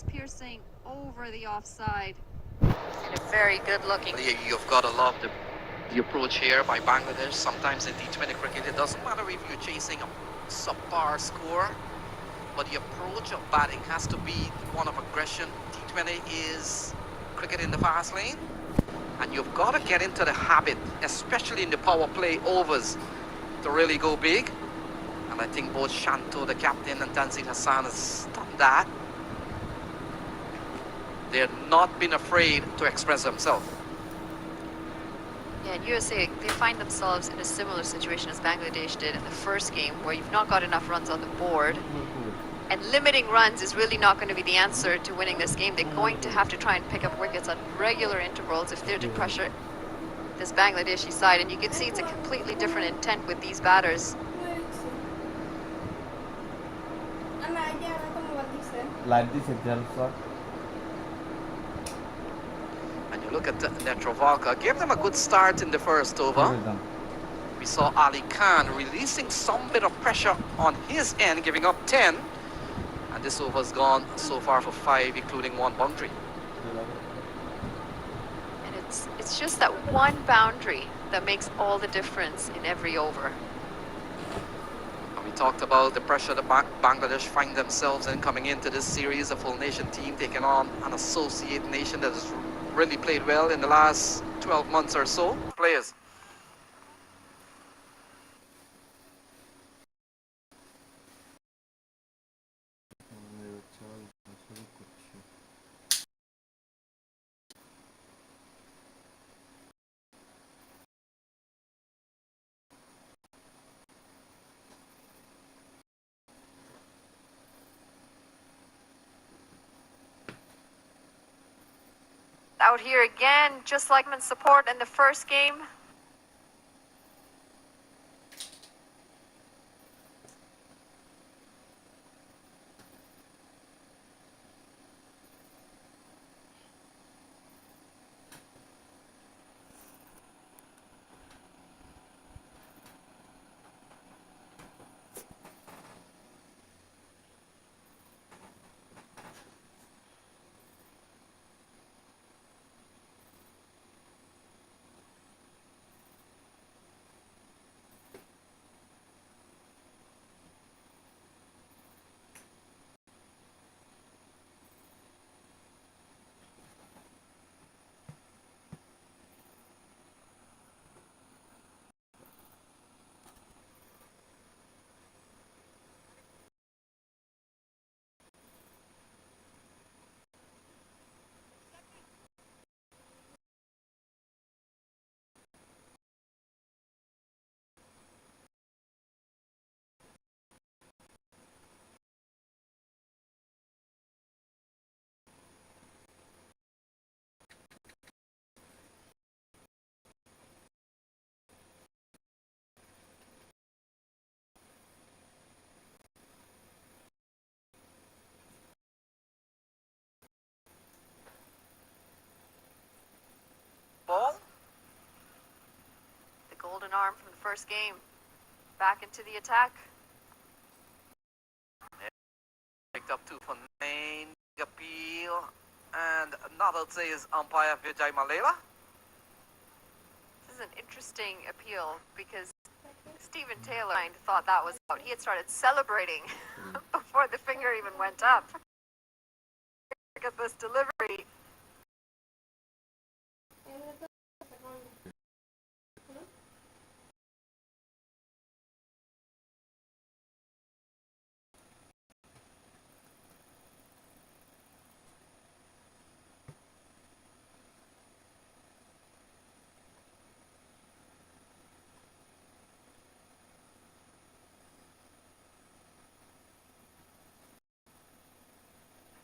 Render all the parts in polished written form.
piercing over the offside. And a very good looking. You've got to love the approach here by Bangladesh. Sometimes in T20 cricket, it doesn't matter if you're chasing a subpar score, but the approach of batting has to be one of aggression. T20 is cricket in the fast lane, and you've got to get into the habit, especially in the power play overs, to really go big. And I think both Shanto, the captain, and Tanzil Hassan has done that. They're not been afraid to express themselves. Yeah, and USA, they find themselves in a similar situation as Bangladesh did in the first game, where you've not got enough runs on the board. And limiting runs is really not going to be the answer to winning this game. They're going to have to try and pick up wickets on regular intervals if they're to pressure this Bangladeshi side. And you can see it's a completely different intent with these batters. Like this example, sir. And you look at Netrovalka, gave them a good start in the first over. We saw Ali Khan releasing some bit of pressure on his end, giving up 10. And this over's gone so far for 5, including 1 boundary. And it's just that one boundary that makes all the difference in every over. And we talked about the pressure that Bangladesh find themselves in coming into this series, a full nation team taking on an associate nation that has really played well in the last 12 months or so. Players. Out here again, just like in support in the first game. Ball. The golden arm from the first game. Back into the attack. Picked up 2 for 9. Appeal. And another says umpire Vijay Malela. This is an interesting appeal because Stephen Taylor thought that was out. He had started celebrating before the finger even went up. Look at this delivery.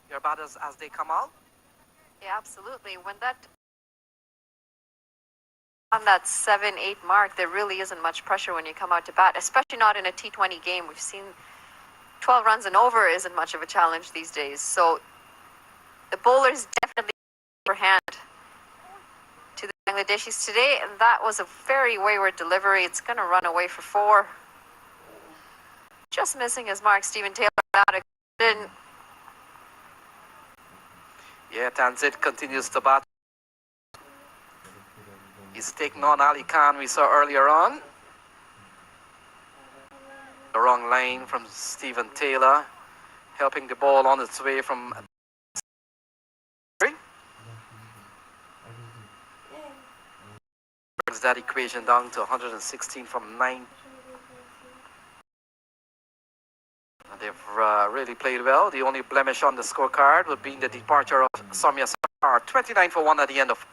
Your batters as they come out. Yeah, absolutely. When that on that 7-8 mark, there really isn't much pressure when you come out to bat, especially not in a T20 game. We've seen 12 runs and over isn't much of a challenge these days. So the bowlers definitely upper hand to the Bangladeshis today, and that was a very wayward delivery. It's going to run away for 4. Just missing his mark, Stephen Taylor out of Yeah, Tanzit continues to bat. He's taking on Ali Khan we saw earlier on. The wrong line from Stephen Taylor, helping the ball on its way from brings that equation down to 116 from 9. And they've really played well. The only blemish on the scorecard would be the departure of Soumya Sarkar, 29 for 1 at the end of.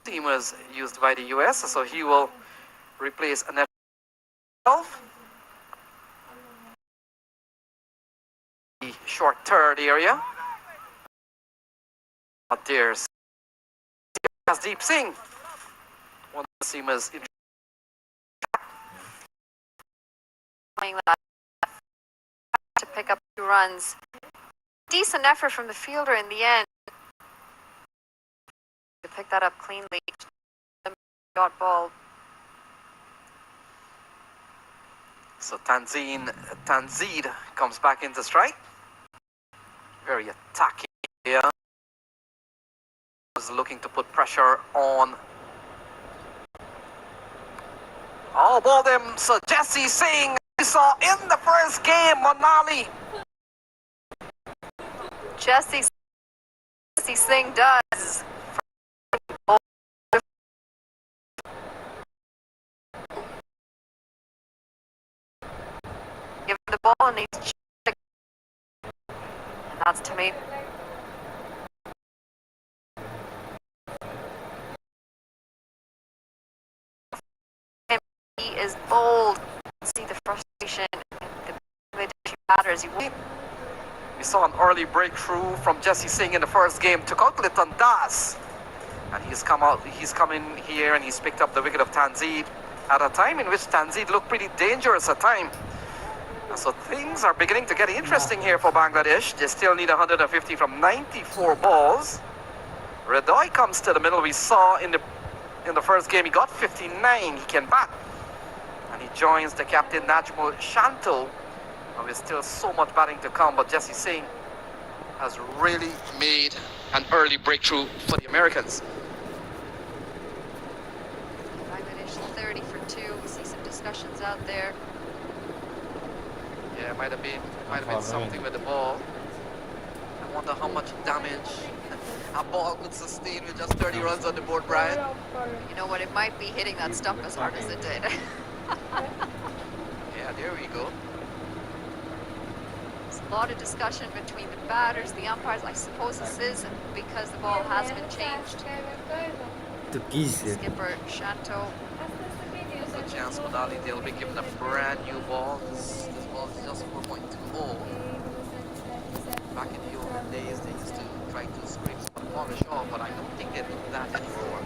Team was used by the US, so he will replace Annette. The short third area. But there's Deep Singh. One of the seamers to pick up 2 runs. Decent effort from the fielder in the end to pick that up cleanly. Dot ball. So Tanzid comes back into strike. Very attacking here. Was looking to put pressure on. Oh, ball them. So Jesse Singh, we saw in the first game, Manali. Jesse Singh does. Give him the ball and he's checked. And that's to me. He is bold. See the frustration in the batters. We saw an early breakthrough from Jesse Singh in the first game. Took out Liton Das. And he's come in here and he's picked up the wicket of Tanzid at a time in which Tanzid looked pretty dangerous at time. And so things are beginning to get interesting here for Bangladesh. They still need 150 from 94 balls. Redoy comes to the middle. We saw in the first game he got 59. He can bat. And he joins the captain Najmul Shanto. And there's still so much batting to come, but Jesse Singh has really made an early breakthrough for the Americans. Bangladesh 30 for 2. We see some discussions out there. Yeah, might have been something with the ball. I wonder how much damage a ball would sustain with just 30 runs on the board, Brian. You know what? It might be hitting that stump as hard as it did. Yeah, there we go. There's a lot of discussion between the batters, the umpires. I suppose this is because the ball has been changed. Skipper Shanto. There's a chance Manali, they'll be given a brand new ball. This ball is just 4.20. Back in the olden days, they used to try to scrape some polish off, but I don't think they do that anymore.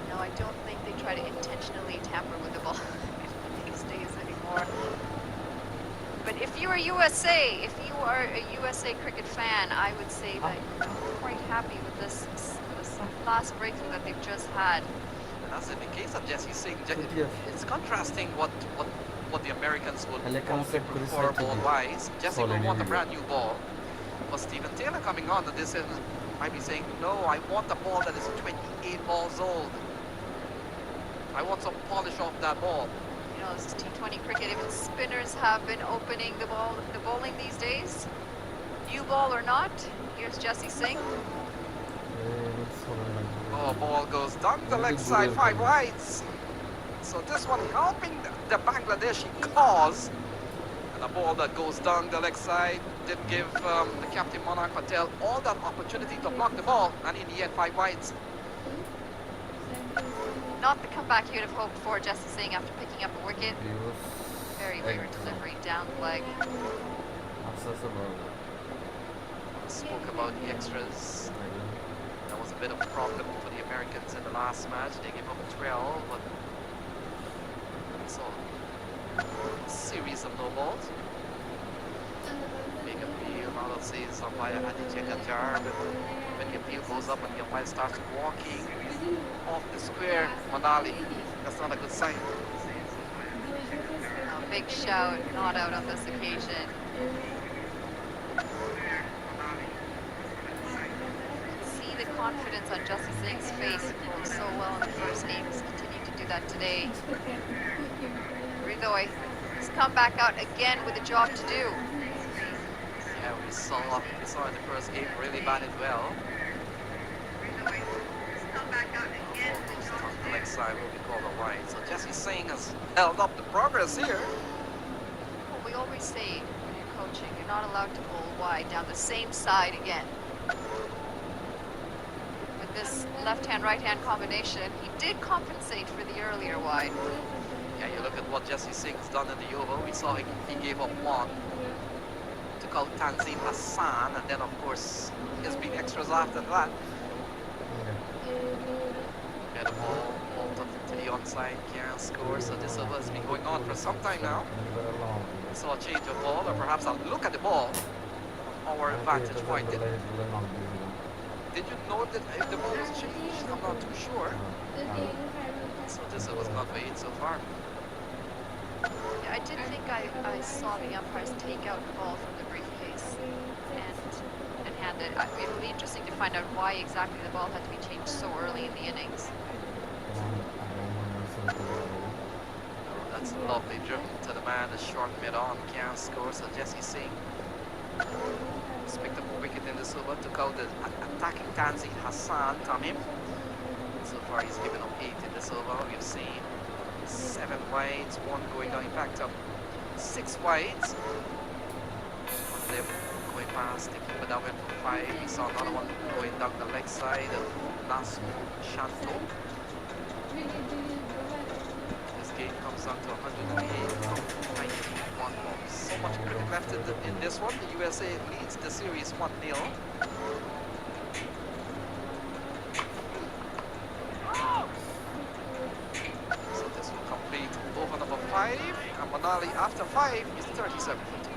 No, I don't think they try to intentionally tamper with the ball these days anymore. But if you are USA, if you are a USA cricket fan, I would say that you're quite happy with this last breakthrough that they've just had. And as in the case of Jesse Singh, it's contrasting what the Americans would probably prefer ball-wise. Jesse will want a brand new ball. But Stephen Taylor coming on to this and might be saying, no, I want a ball that is 28 balls old. I want some polish off that ball. You know, this is T20 cricket. Even spinners have been opening the bowling these days. New ball or not, here's Jesse Singh. Oh, ball goes down the leg side, 5 wides. So this one helping the Bangladeshi cause. And a ball that goes down the leg side did give the captain Monarch Patel all that opportunity to block the ball. And in the end, 5 wides. Not the comeback you'd have hoped for, Jesse Singh, after picking up a wicket. Very weird delivery down the leg. Spoke about the extras. That was a bit of a problem for the Americans in the last match. They gave up 12, but it's a series of no balls. Big appeal, I'll say somebody had to check a jar, but when the appeal goes up and the umpire starts walking off the square, Manali, that's not a good sign. big shout, not out on this occasion. See the confidence on Jesse Singh's face. He pulled so well in the first game. He's continuing to do that today. Ridoy has come back out again with a job to do. Yeah, we saw in the first game really batted well. Ball goes down the leg side, will be called a wide. So Jesse Singh has held up the progress here. What we always say when you're coaching, you're not allowed to bowl wide down the same side again. With this left-hand, right-hand combination, he did compensate for the earlier wide. Yeah, you look at what Jesse Singh's done in the oval. We saw he gave up one. Took out Tanzim Hassan, and then of course he has been extras after that. Yeah, the ball pulled up to the onside, can't score. So this over has been going on for some time now. We saw a change of ball, or perhaps a look at the ball. Our vantage point. Did you note that if the ball was changed? I'm not too sure. So this was not for 8 so far. Yeah, I did think I saw the umpires take out the ball from the briefcase and hand it. It would be interesting to find out why exactly the ball had to be changed so early in the innings. That's lovely driven to the man, the short mid-on, can't score. So Jesse Singh has picked up a wicket in this over, took out the attacking Tanzim Hassan, Tamim. So far he's given up 8 in this over. We've seen 7 wides, 1 going down. In fact, 6 wides. One of them going past the keeper that went for 5. We saw another one going down the leg side of last Shanto. This game comes down to 108 from 91 balls. So much cricket left in this one. The USA leads the series 1-0. Over number 5, and Manali after 5 is 37 for 2.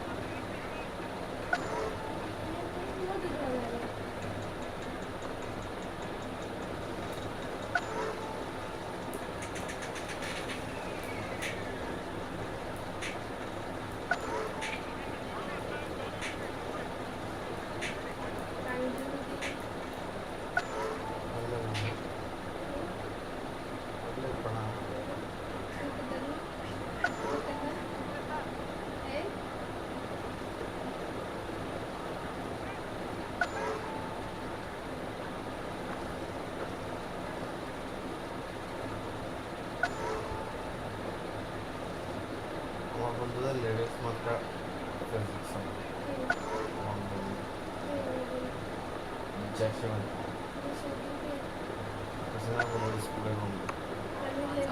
lyrics ಮಾತ್ರ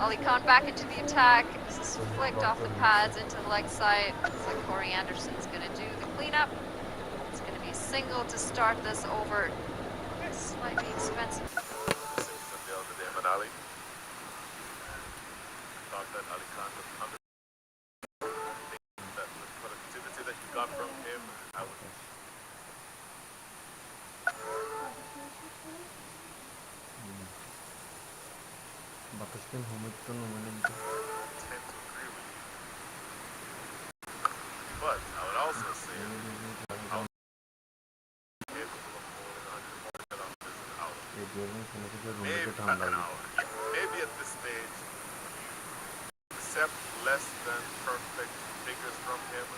Ali Khan back into the attack. This is flicked off the pads into the leg side. Looks like Corey Anderson's going to do the cleanup. It's going to be a single to start this over. Slightly expensive. Ali. Thought that Ali Khan was under that the productivity that you got from him, I would Bakıştın humutun umarım. tend to agree with you. But I would also say I would be capable of more than 100 kilometers an hour. Maybe an hour. Maybe at this stage, accept less than perfect figures from him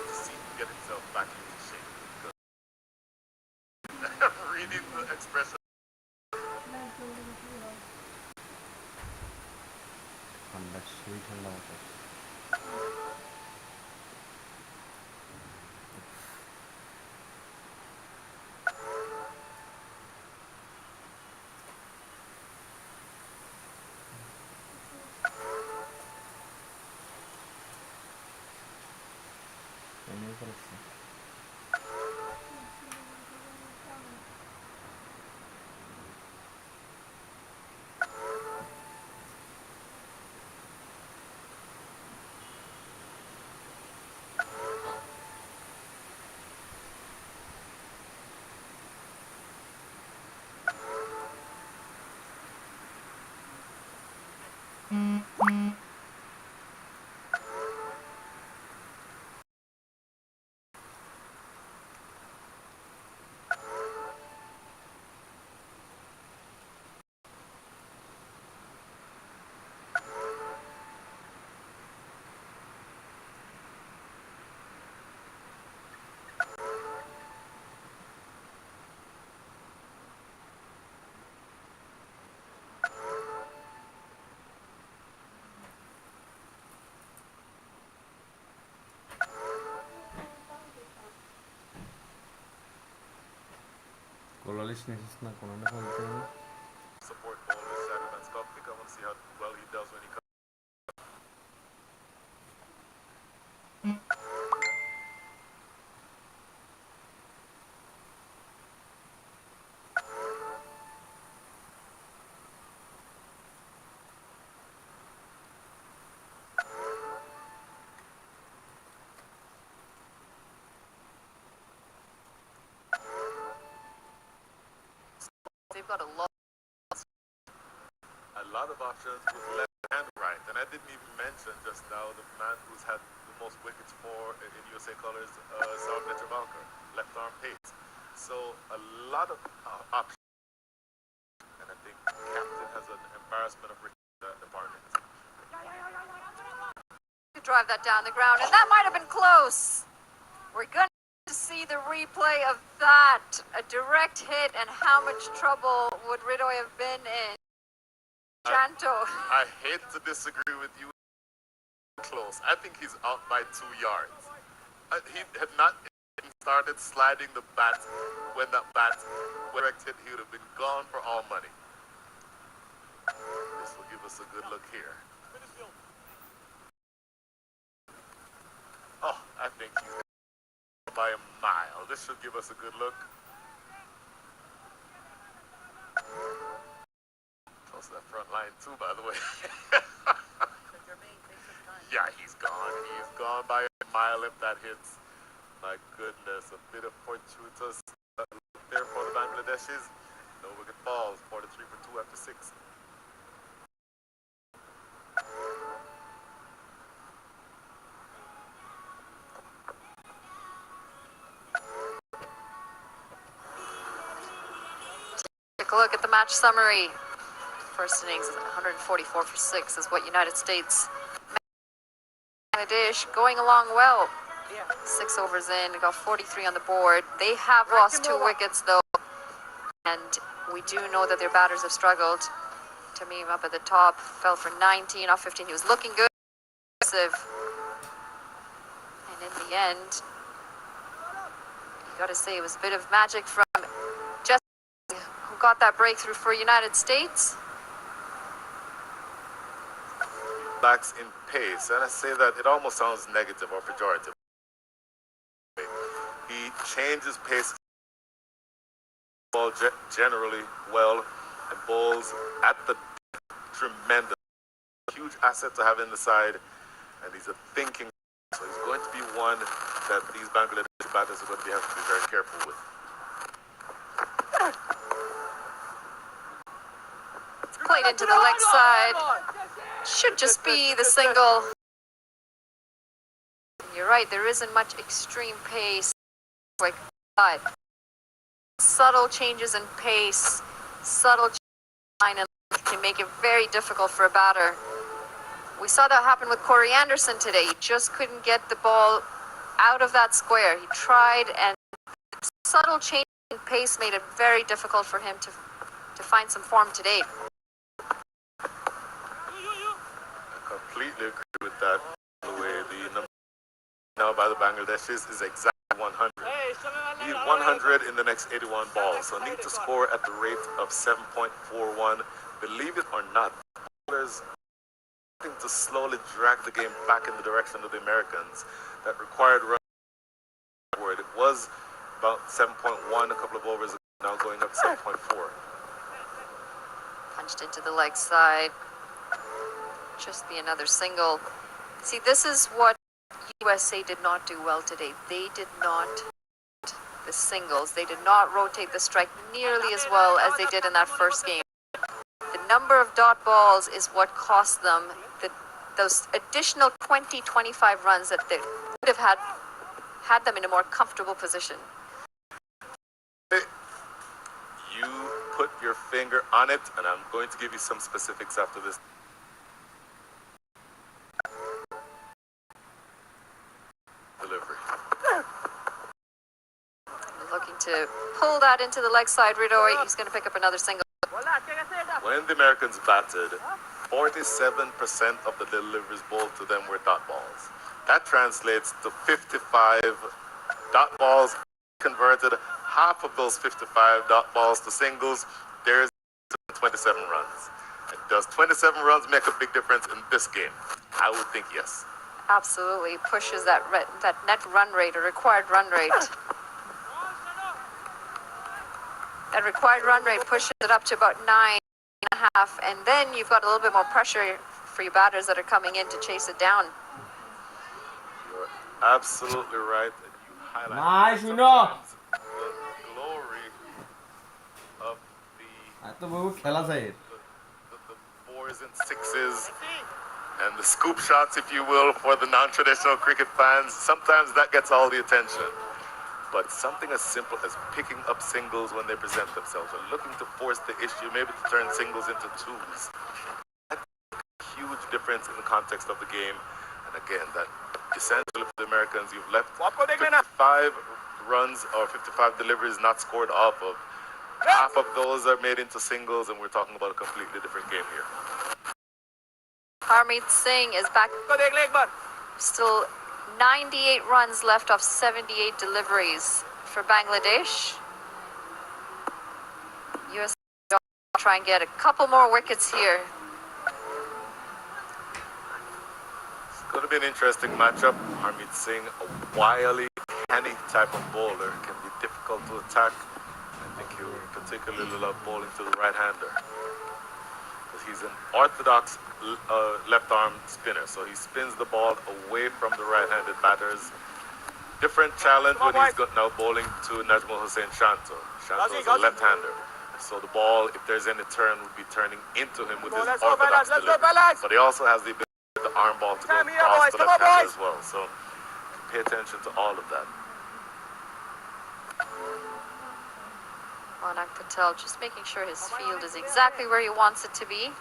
to see him get himself back into shape. Because reading the expression. ঠান্ডা বাতাস এমনি করেছে Golalish Nesis na konana falteni. Support ball with Shadowman Skopnik. I want to see how well he does when he comes. They've got a lot. A lot of options with left and right. And I didn't even mention just now the man who's had the most wickets for in USA colors, Saul Valker, left arm pace. So a lot of options. And I think captain has an embarrassment of that department. Drive that down the ground, and that might have been close. We're going to see the replay of that. A direct hit, and how much trouble would Ridoy have been in? Chanto. I hate to disagree with you. Close. I think he's out by 2 yards. He had not started sliding the bat when that bat direct hit. He would have been gone for all money. This will give us a good look here. Oh, I think he's by a mile. This should give us a good look. Close to that front line too, by the way. Yeah, he's gone. He's gone by a mile if that hits. My goodness, a bit of fortuitous there for the Bangladeshis. No wicket balls. 43 for 2 after 6. Take a look at the match summary. First innings, 144 for 6 is what United States. Bangladesh going along well. 6 overs in, got 43 on the board. They have lost 2 wickets though, and we do know that their batters have struggled. Tamim up at the top fell for 19 off 15. He was looking good, aggressive, and in the end, you got to say it was a bit of magic from Jesse, who got that breakthrough for United States. Lacks in pace, and I say that it almost sounds negative or pejorative. He changes pace ball generally well and bowls at the tremendous. Huge asset to have in the side, and he's a thinking, so he's going to be one that these Bangladesh batters are going to have to be very careful with. Played into the leg side. Should just be the single. You're right, there isn't much extreme pace. Like, but subtle changes in pace, subtle line and can make it very difficult for a batter. We saw that happen with Corey Anderson today. He just couldn't get the ball out of that square. He tried, and subtle change in pace made it very difficult for him to find some form today. I completely agree with that. The way the number now by the Bangladeshis is exactly 100. Need 100 in the next 81 balls, so need to score at the rate of 7.41. Believe it or not, bowlers looking to slowly drag the game back in the direction of the Americans. That required run forward. It was about 7.1 a couple of overs ago, now going up to 7.4. Punched into the leg side. Just be another single. See, this is what USA did not do well today. They did not the singles. They did not rotate the strike nearly as well as they did in that first game. The number of dot balls is what cost them those additional 20-25 runs that they would have had them in a more comfortable position. You put your finger on it, and I'm going to give you some specifics after this. Delivery. Looking to pull that into the leg side. Ridoy, he's going to pick up another single. When the Americans batted, 47% of the deliveries bowled to them were dot balls. That translates to 55 dot balls converted. half of those 55 dot balls to singles, there's 27 runs. And does 27 runs make a big difference in this game? I would think yes. Absolutely. Pushes that net run rate or required run rate. That required run rate pushes it up to about 9.5, and then you've got a little bit more pressure for your batters that are coming in to chase it down. You're absolutely right. And you highlight Nice, we know. sometimes the glory of এত বহু খেলা যায় the fours and sixes and the scoop shots, if you will, for the non-traditional cricket fans. Sometimes that gets all the attention. But something as simple as picking up singles when they present themselves or looking to force the issue, maybe to turn singles into twos. That's a huge difference in the context of the game. And again, that essentially for the Americans, you've left 55 runs or 55 deliveries not scored off of. Half of those are made into singles, and we're talking about a completely different game here. Harmeet Singh is back. Still 98 runs left off 78 deliveries for Bangladesh. US try and get a couple more wickets here. It's going to be an interesting matchup. Harmeet Singh, a wily, canny type of bowler, can be difficult to attack. I think he will particularly love bowling to the right-hander, because he's an orthodox left-arm spinner, so he spins the ball away from the right-handed batters. Different challenge when he's now bowling to Najmul Hussain Shanto. Shanto is a left-hander, so the ball, if there's any turn, would be turning into him with his orthodox delivery. But he also has the ability for the arm ball to go across the left-hander as well, so pay attention to all of that. Manak Patel just making sure his field is exactly where he wants it to be.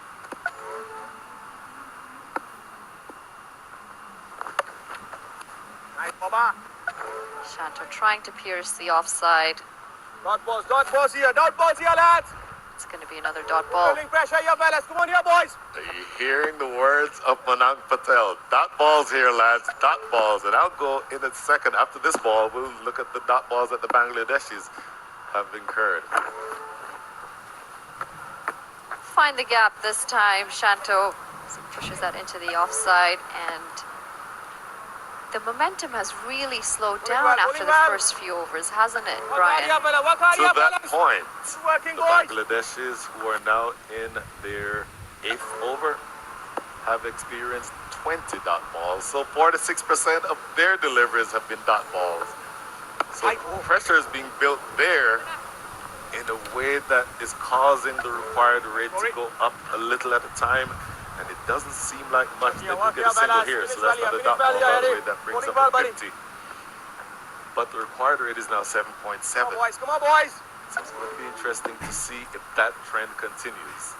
Shanto trying to pierce the offside. Dot balls here, lads. It's going to be another dot ball. Building pressure here, fellas. Come on here, boys. Are you hearing the words of Manak Patel? Dot balls here, lads. Dot balls. And I'll go in a second. After this ball, we'll look at the dot balls that the Bangladeshis have incurred. Find the gap this time. Shanto pushes that into the offside, and the momentum has really slowed down after the first few overs, hasn't it, Brian? To that point, the Bangladeshis, who are now in their 8th over, have experienced 20 dot balls. So 46% of their deliveries have been dot balls. So pressure is being built there in a way that is causing the required rate to go up a little at a time. And it doesn't seem like much. They can get a single here, so that's not a dot ball, by the way. That brings up to 50. But the required rate is now 7.7. Come on, boys. So it's going to be interesting to see if that trend continues.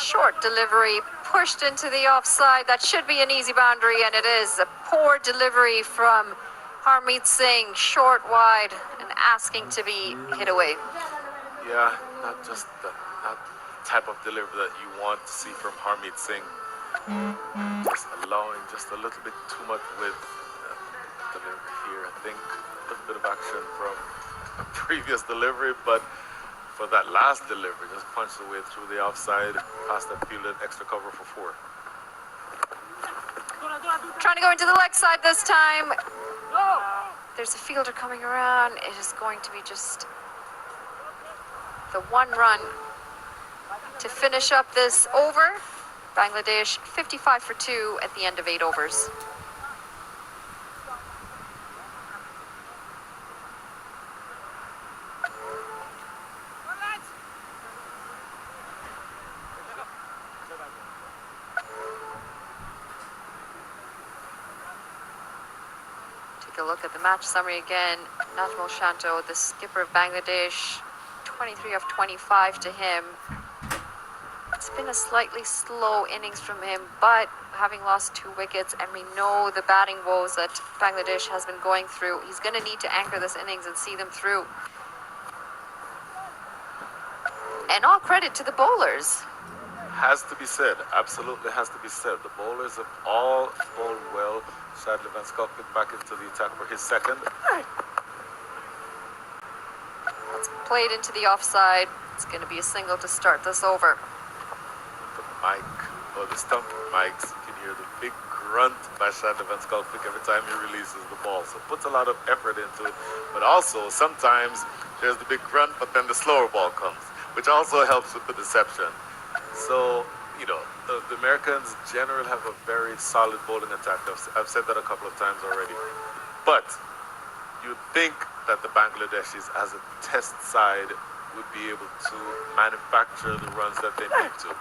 Short delivery pushed into the offside. That should be an easy boundary, and it is. A poor delivery from Harmeet Singh, short wide, and asking to be hit away. Yeah, not just that type of delivery that you want to see from Harmeet Singh. Just allowing just a little bit too much width delivery here. I think a little bit of action from a previous delivery, but for that last delivery, just punched the way through the offside, past that fielded extra cover for 4. Trying to go into the leg side this time. There's a fielder coming around. It is going to be just the one run to finish up this over. Bangladesh 55 for 2 at the end of 8 overs. Take a look at the match summary again. Najmul Shanto, the skipper of Bangladesh, 23 of 25 to him. It's been a slightly slow innings from him, but having lost 2 wickets, and we know the batting woes that Bangladesh has been going through, he's going to need to anchor this innings and see them through. And all credit to the bowlers. has to be said, absolutely has to be said. The bowlers have all bowled well. Shadley Van Skalkvik back into the attack for his second. That's played into the offside. It's going to be a single to start this over. The mic, or the stump mics, you can hear the big grunt by Shadley Van Skalkvik every time he releases the ball. So puts a lot of effort into it. But also, sometimes there's the big grunt, but then the slower ball comes, which also helps with the deception. So, you know, the Americans generally have a very solid bowling attack. I've said that a couple of times already. But you'd think that the Bangladeshis, as a test side, would be able to manufacture the runs that they need to.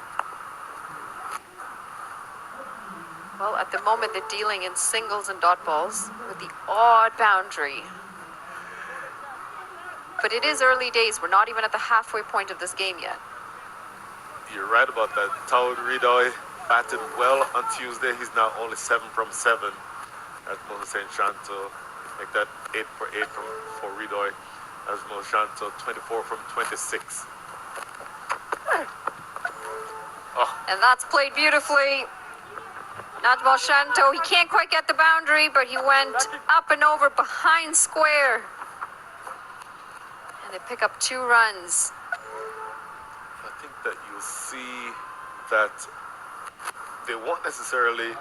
Well, at the moment, they're dealing in singles and dot balls with the odd boundary. But it is early days. We're not even at the halfway point of this game yet. You're right about that. Taoud Ridoy batted well on Tuesday. He's now only 7 from 7. As Mohsen Shanto make that 8 for 8 for Ridoy. As Mohsen Shanto 24 from 26. And that's played beautifully. Najmal Shanto, he can't quite get the boundary, but he went up and over behind square. And they pick up 2 runs. I think that you'll see that they won't necessarily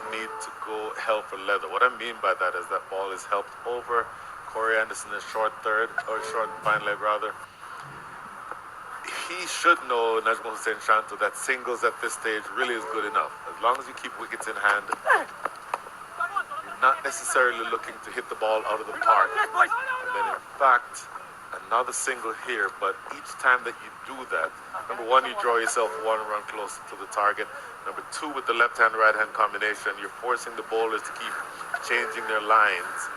need to go hell for leather. What I mean by that is that ball is helped over. Corey Anderson is short third, or short fine leg rather. He should know, Najmal Hussain Shanto, that singles at this stage really is good enough. As long as you keep wickets in hand, you're not necessarily looking to hit the ball out of the park. And then in fact, another single here, but each time that you do that, number one, you draw yourself 1 run closer to the target. Number 2, with the left-hand, right-hand combination, you're forcing the bowlers to keep changing their lines.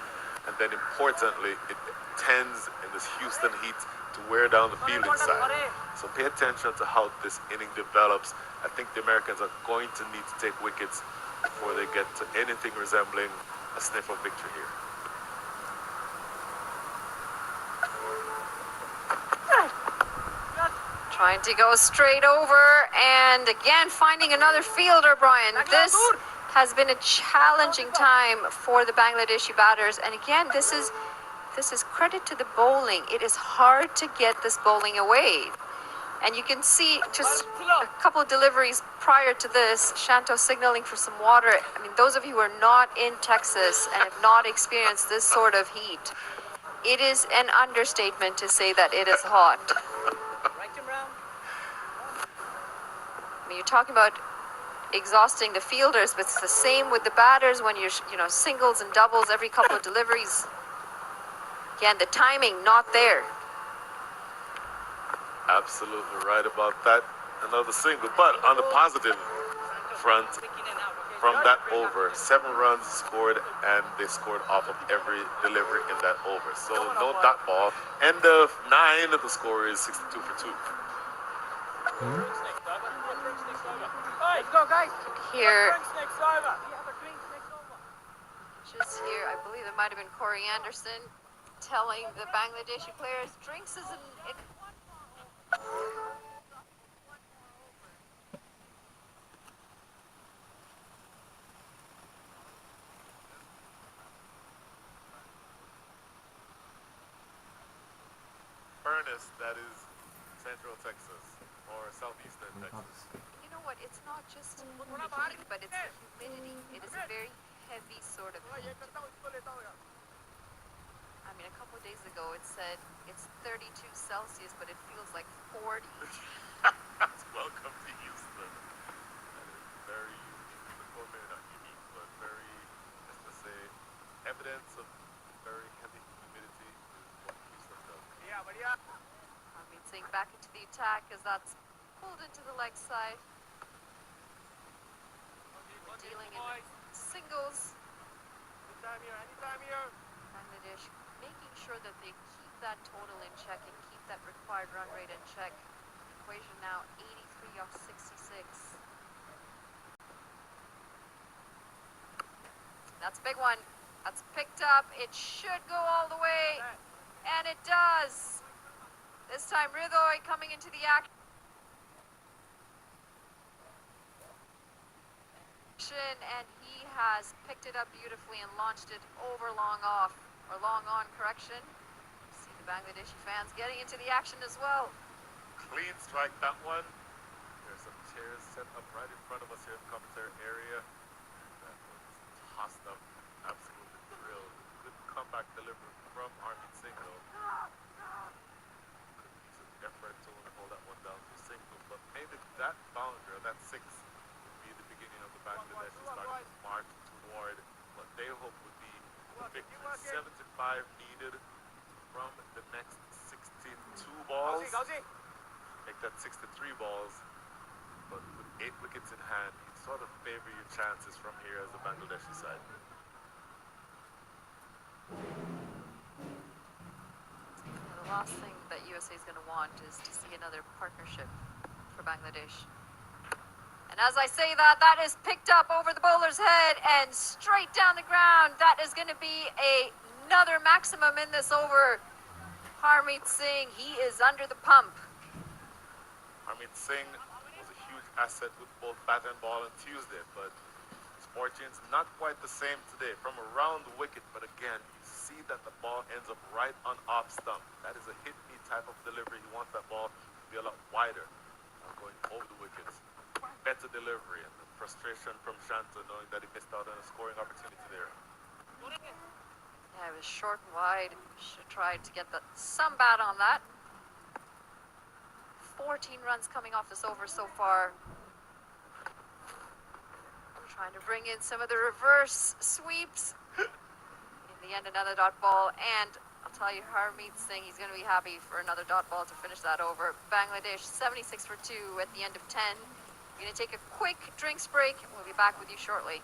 And then importantly, it tends in this Houston heat to wear down the fielding side. So pay attention to how this inning develops. I think the Americans are going to need to take wickets before they get to anything resembling a sniff of victory here. Trying to go straight over, and again finding another fielder, Brian. This has been a challenging time for the Bangladeshi batters, and again, this is credit to the bowling. It is hard to get this bowling away. And you can see just a couple of deliveries prior to this, Shanto signaling for some water. I mean, those of you who are not in Texas and have not experienced this sort of heat, it is an understatement to say that it is hot. I mean, you're talking about exhausting the fielders, but it's the same with the batters when you're, singles and doubles every couple of deliveries. Again, the timing not there. Absolutely right about that. Another single, but on the positive front, from that over, 7 runs scored, and they scored off of every delivery in that over. So no dot ball. End of 9, the score is 62 for 2. Here, just here, I believe it might have been Corey Anderson telling the Bangladeshi players, drinks is in Furnace, that is Central Texas or Southeastern Texas. You know what, it's not just the heat, but it's the humidity. It is a very heavy sort of heat. I mean, a couple of days ago it said it's 32 Celsius, but it feels like 40. Welcome to Houston. That is very, well, maybe not unique, but very, let's just say, evidence of very heavy humidity is what Houston does. I mean, saying back into the attack as that's pulled into the leg side. Dealing in singles. Bangladesh making sure that they keep that total in check and keep that required run rate in check. Equation now 83 off 66. That's a big one. That's picked up. It should go all the way. And it does. This time Ridoy coming into the action. action, and he has picked it up beautifully and launched it over long off, or long on, correction. See the Bangladeshi fans getting into the action as well. Clean strike, that one. There's some chairs set up right in front of us here in the commentary area. That was tossed up, absolutely drilled. Good comeback delivery from Harmeet Singh, though. Good piece of effort to hold that one down to single, but maybe that boundary, or that six, would be the beginning of the Bangladesh starting to march toward what they hope would be victory. 75 needed from the next 62 balls. Make that 63 balls, but with 8 wickets in hand, you sort of favor your chances from here as the Bangladeshi side. The last thing that USA is going to want is to see another partnership for Bangladesh. And as I say that, that is picked up over the bowler's head and straight down the ground. That is going to be another maximum in this over. Harmeet Singh, he is under the pump. Harmeet Singh was a huge asset with both bat and ball on Tuesday, but his fortune's not quite the same today. From around the wicket, but again, you see that the ball ends up right on off stump. That is a hit-me type of delivery. You want that ball to be a lot wider, going over the wickets. Better delivery, and the frustration from Shanta knowing that he missed out on a scoring opportunity there. Yeah, it was short and wide. Should have tried to get some bat on that. 14 runs coming off this over so far. We're trying to bring in some of the reverse sweeps. In the end, another dot ball, and I'll tell you, Harmeet Singh, he's going to be happy for another dot ball to finish that over. Bangladesh 76 for 2 at the end of 10. We're going to take a quick drinks break, and we'll be back with you shortly.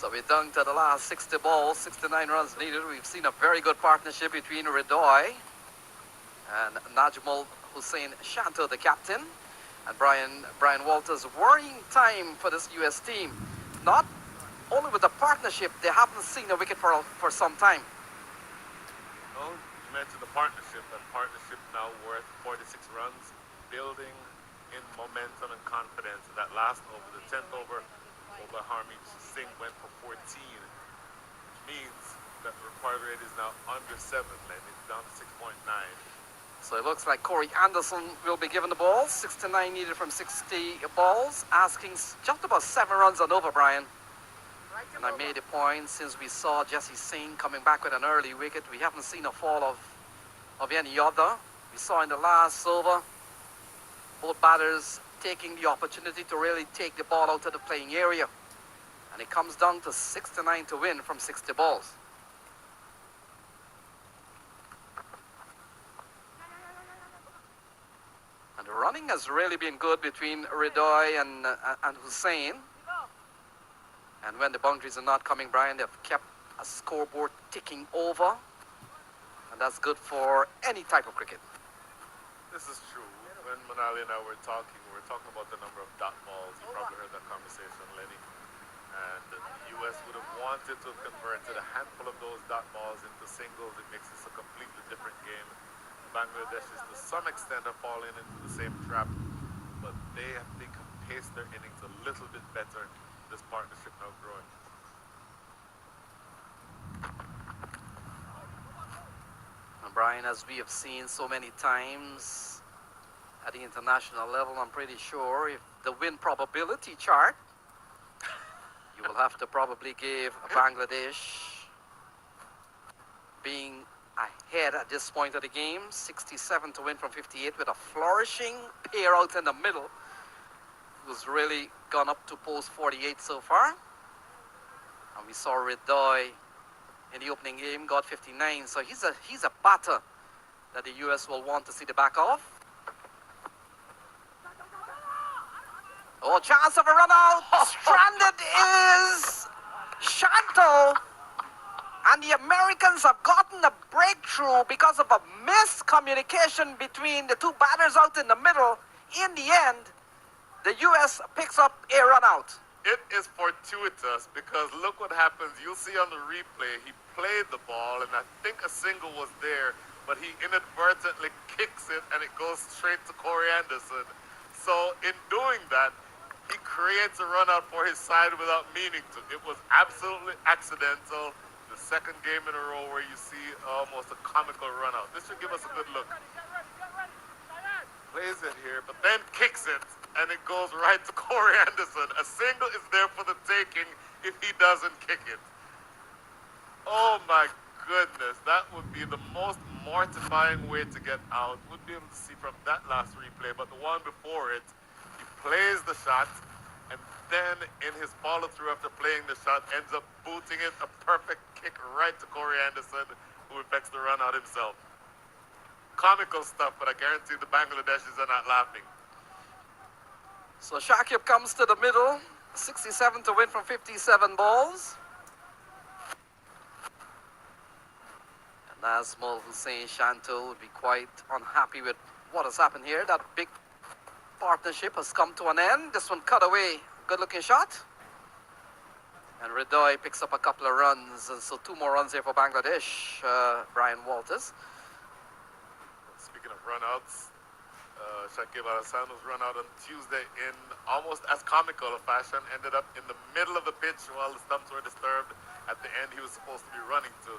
So we're down to the last 60 balls, 69 runs needed. We've seen a very good partnership between Ridoy and Najmul Hussain Shanto, the captain, and Brian Walters. Worrying time for this US team. Not only with the partnership, they haven't seen a wicket for some time. Well, you mentioned the partnership. That partnership now worth 46 runs, building in momentum and confidence. That last over, the 10th over Harmeet Singh went for 14, which means that the required rate is now under 7, and it's down to 6.9. So it looks like Corey Anderson will be given the ball. 69 needed from 60 balls, asking just about 7 runs on over, Brian. Right And I made a point, since we saw Jesse Singh coming back with an early wicket, we haven't seen a fall of any other. We saw in the last over, both batters taking the opportunity to really take the ball out of the playing area. And it comes down to 6-9 to win from 60 balls. And the running has really been good between Ridoy and Hussain. And when the boundaries are not coming, Brian, they've kept a scoreboard ticking over. And that's good for any type of cricket. This is true. When Manali and I were talking about the number of dot balls. You probably heard that conversation, Lenny. And the US would have wanted to have converted a handful of those dot balls into singles. It makes this a completely different game. Bangladesh is to some extent have fallen into the same trap, but they have paced their innings a little bit better. This partnership now growing. And Brian, as we have seen so many times at the international level, I'm pretty sure if the win probability chart, you will have to probably give Bangladesh being ahead at this point of the game, 67 to win from 58 with a flourishing pair out in the middle, who's really gone up to post 48 so far. And we saw Ridoy in the opening game got 59, so he's a batter that the US will want to see the back of. Oh, chance of a run out. Stranded is Shanto. And the Americans have gotten a breakthrough because of a miscommunication between the two batters out in the middle. In the end, the US picks up a run out. It is fortuitous because look what happens. You'll see on the replay, he played the ball and I think a single was there, but he inadvertently kicks it and it goes straight to Corey Anderson. So in doing that, he creates a run out for his side without meaning to. It was absolutely accidental. The second game in a row where you see almost a comical run out. This should give us a good look. Plays it here, but then kicks it, and it goes right to Corey Anderson. A single is there for the taking if he doesn't kick it. Oh my goodness, that would be the most mortifying way to get out. We'd be able to see from that last replay, but the one before it, he plays the shot, and then in his follow-through after playing the shot, ends up booting it, a perfect kick right to Corey Anderson, who effects the run out himself. Comical stuff, but I guarantee the Bangladeshis are not laughing. So Shakib comes to the middle, 67 to win from 57 balls. And Nazmul Hussain Shanto would be quite unhappy with what has happened here. That big partnership has come to an end. This one cut away, good looking shot. And Ridoy picks up a couple of runs, and so 2 more runs here for Bangladesh, Brian Walters. Speaking of runouts, Shakib Al Hassan was run out on Tuesday in almost as comical a fashion. Ended up in the middle of the pitch while the stumps were disturbed. At the end, he was supposed to be running to.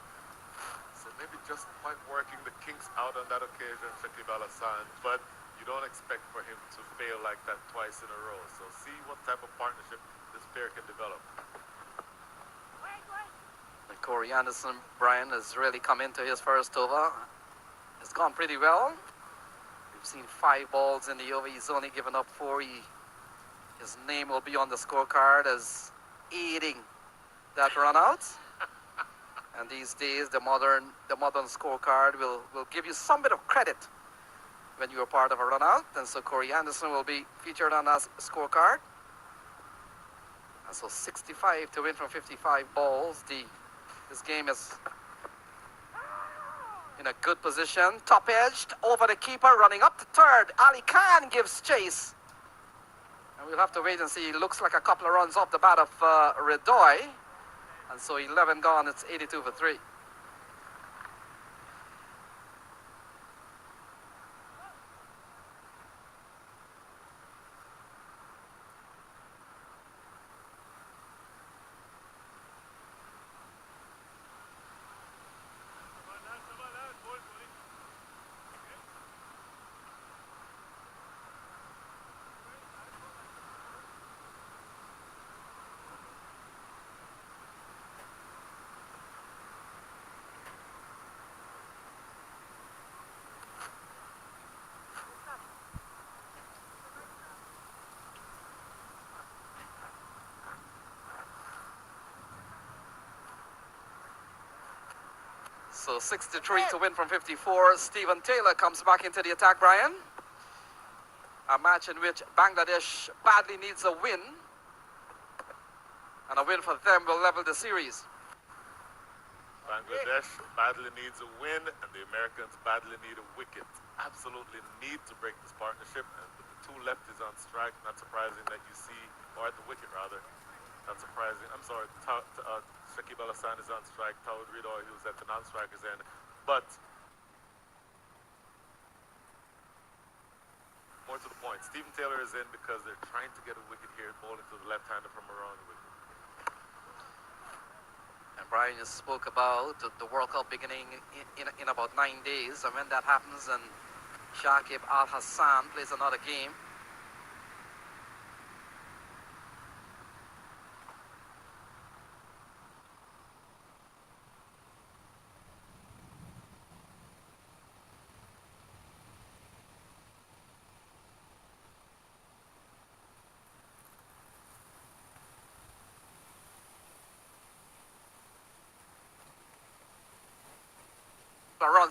So maybe just quite working the kinks out on that occasion, Shakib Al Hassan. But you don't expect for him to fail like that twice in a row. So see what type of partnership this pair can develop. And Corey Anderson, Brian, has really come into his first over. It's gone pretty well. We've seen 5 balls in the over. He's only given up 4. His name will be on the scorecard as aiding that run out. And these days, the modern scorecard will give you some bit of credit when you are part of a run out. And so Corey Anderson will be featured on that scorecard. And so 65 to win from 55 balls. This game is in a good position, top edged, over the keeper, running up to third. Ali Khan gives chase. And we'll have to wait and see. It looks like a couple of runs off the bat of Ridoy. And so 11 gone, it's 82 for 3. So 63 to win from 54. Stephen Taylor comes back into the attack, Brian. A match in which Bangladesh badly needs a win. And a win for them will level the series. Bangladesh badly needs a win, and the Americans badly need a wicket. Absolutely need to break this partnership. And with the two lefties on strike, not surprising that you see, or at the wicket rather, not surprising. I'm sorry, Shakib Al Hassan is on strike. Tawad Ridoy, who's at the non-strikers end. But more to the point, Stephen Taylor is in because they're trying to get a wicket here, bowling to the left-hander from around the wicket. And Brian just spoke about the World Cup beginning in about 9 days. And when that happens and Shakib Al Hassan plays another game,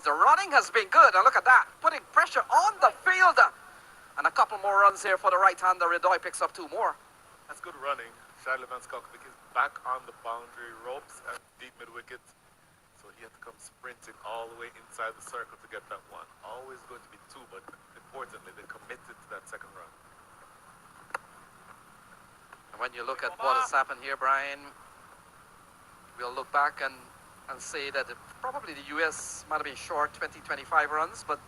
the running has been good, and look at that, putting pressure on the fielder, and a couple more runs here for the right-hander. Ridoy picks up 2 more. That's good running. Shadley Van Skalkovic is back on the boundary ropes at deep mid-wicket, so he had to come sprinting all the way inside the circle to get that one. Always going to be 2, but importantly, they committed to that second run. And when you look at what has happened here, Brian, we'll look back and say that probably the US might have been short 20-25 runs, but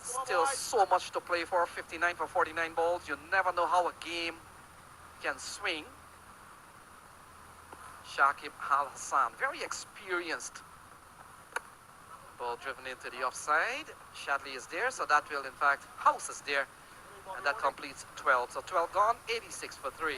still so much to play for. 59 for 49 balls. You never know how a game can swing. Shakib Al Hassan, very experienced. Ball driven into the offside. Shadley is there, so that will in fact, House is there, and that completes 12. So 12 gone, 86 for 3.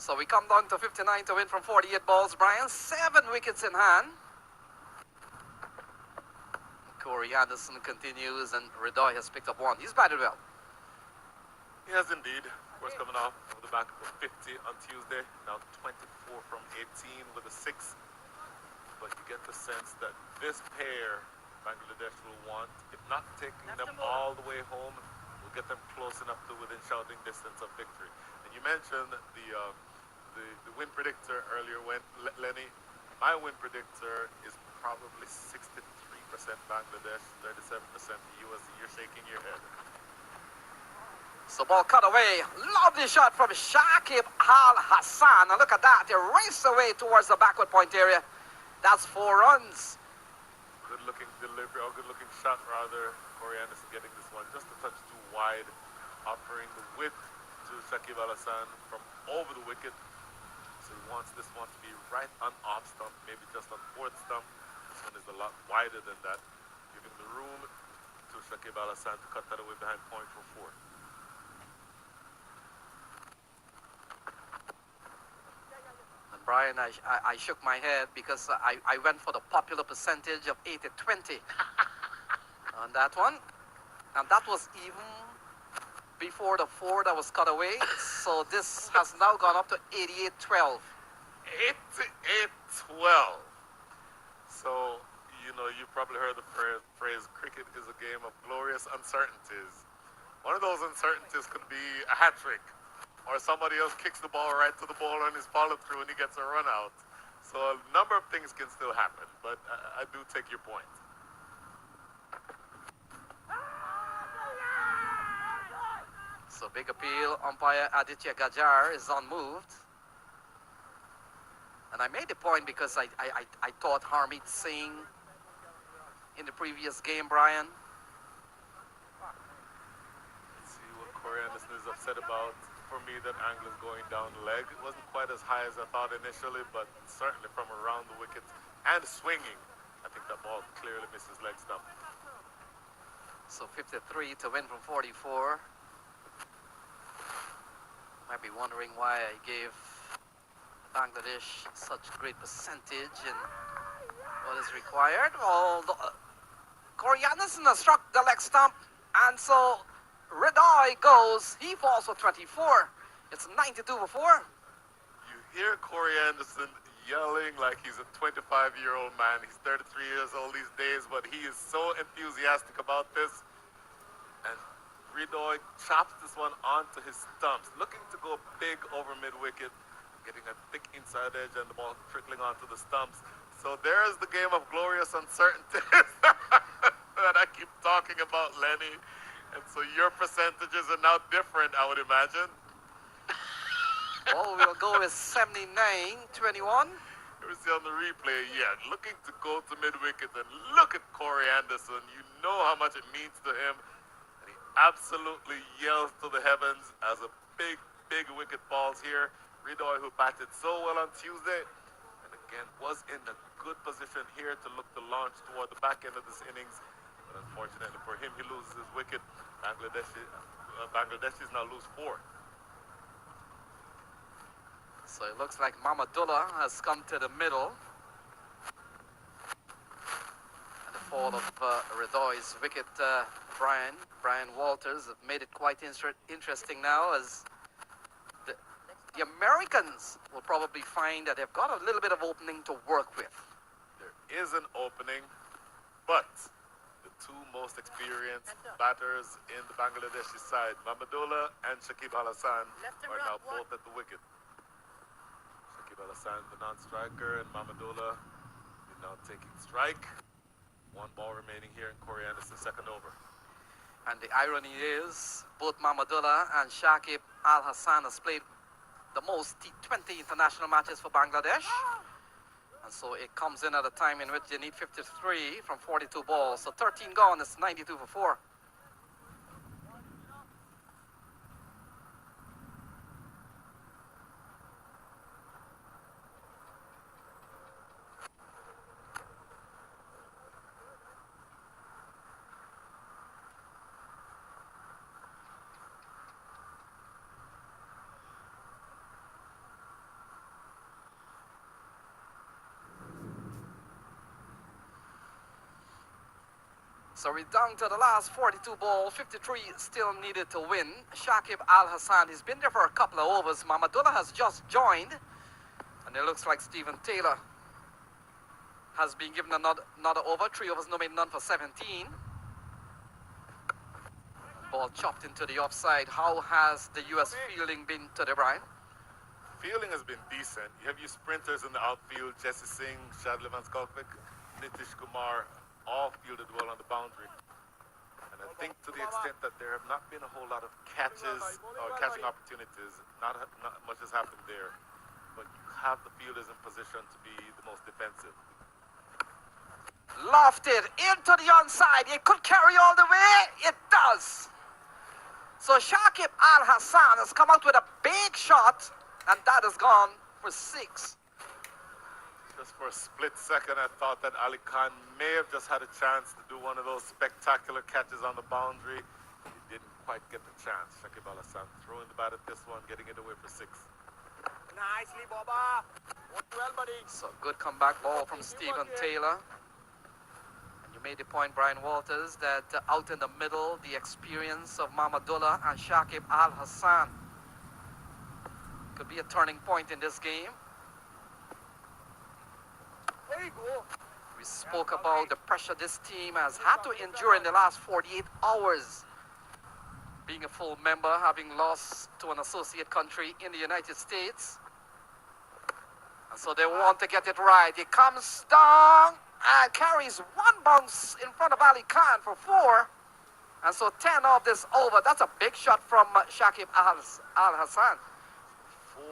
So we come down to 59 to win from 48 balls, Brian. 7 wickets in hand. Corey Anderson continues, and Ridoy has picked up 1. He's batted well. He has indeed. Of course, coming off of the back of 50 on Tuesday. Now 24 from 18 with a 6. But you get the sense that this pair, Bangladesh will want, if not taking them all the way home, will get them close enough to within shouting distance of victory. And you mentioned the win predictor earlier, when Lenny. My win predictor is probably 63% Bangladesh, 37% the US. You're shaking your head. So ball cut away. Lovely shot from Shakib Al Hassan. And look at that. They race away towards the backward point area. That's 4 runs. Good looking delivery, or good looking shot rather. Corey Anderson getting this one just a touch too wide, offering the width to Shakib Al Hassan from over the wicket. So he wants this one to be right on off stump, maybe just on 4th stump. This one is a lot wider than that, giving the room to Shakib Al Hassan to cut that away behind point for 4. And Brian, I shook my head because I went for the popular percentage of 80-20 on that one. And that was even before the 4 that was cut away. So this has now gone up to 88-12. 88-12. So, you know, you probably heard the phrase, cricket is a game of glorious uncertainties. One of those uncertainties could be a hat trick, or somebody else kicks the ball right to the bowler and his follow through and he gets a run out. So a number of things can still happen, but I do take your point. So big appeal. Umpire Aditya Gajar is unmoved. And I made the point because I thought Harmeet Singh in the previous game, Brian. Let's see what Corey Anderson is upset about. for me that angle is going down the leg. It wasn't quite as high as I thought initially, but certainly from around the wicket and swinging, I think that ball clearly misses leg stump. So 53 to win from 44. Might be wondering why I gave Bangladesh such great percentage and what is required. Well, Corey Anderson has struck the leg stump, and so Ridoy goes. He falls for 24. It's 92 for 4. You hear Corey Anderson yelling like he's a 25-year-old man. He's 33 years old these days, but he is so enthusiastic about this. And Ridoy chops this one onto his stumps, looking to go big over mid-wicket, getting a thick inside edge and the ball trickling onto the stumps. So there's the game of glorious uncertainties that I keep talking about, Lenny. And so your percentages are now different, I would imagine. Well, we'll go with 79-21. Here we see on the replay, yeah, looking to go to mid-wicket, and look at Corey Anderson. You know how much it means to him. And he absolutely yells to the heavens as a big wicket falls here. Ridoy, who batted so well on Tuesday, and again was in a good position here to look to launch toward the back end of this innings. But unfortunately for him, he loses his wicket. Bangladeshis now lose 4. So it looks like Mamadullah has come to the middle. And the fall of Ridoy's wicket, Brian Walters, have made it quite interesting now, as the Americans will probably find that they've got a little bit of opening to work with. There is an opening, but the two most experienced batters in the Bangladeshi side, Mamadullah and Shakib Al Hassan, are now both at the wicket. Shakib Al Hassan, the non-striker, and Mamadullah is now taking strike. 1 ball remaining here in Corey Anderson's second over. And the irony is, both Mamadullah and Shakib Al Hassan has played the most T20 international matches for Bangladesh. And so it comes in at a time in which they need 53 from 42 balls. So 13 gone, it's 92 for 4. So we're down to the last 42 ball, 53 still needed to win. Shakib Al Hassan, he's been there for a couple of overs. Mamadullah has just joined. And it looks like Stephen Taylor has been given another over. 3 overs, no made, none for 17. Ball chopped into the offside. How has the US fielding been today, Brian? Fielding has been decent. You have your sprinters in the outfield, Jesse Singh, Shadley Van Skalvik, Nitish Kumar, all fielded well on the boundary. And I think to the extent that there have not been a whole lot of catches or catching opportunities, not much has happened there. But you have the fielders in position to be the most defensive. Lofted into the onside. It could carry all the way. It does. So Shakib Al Hassan has come out with a big shot, and that has gone for 6. Just for a split second, I thought that Ali Khan may have just had a chance to do one of those spectacular catches on the boundary. He didn't quite get the chance. Shakib Al Hassan throwing the bat at this one, getting it away for 6. Nicely, Boba. Well, buddy. So good comeback ball from Stephen Taylor. And you made the point, Brian Walters, that out in the middle, the experience of Mamadullah and Shakib Al Hassan could be a turning point in this game. There you go. We spoke about the pressure this team has had to endure in the last 48 hours. Being a full member, having lost to an associate country in the United States. And so they want to get it right. It comes down and carries 1 bounce in front of Ali Khan for 4. And so 10 of this over. That's a big shot from Shakib Al Hassan.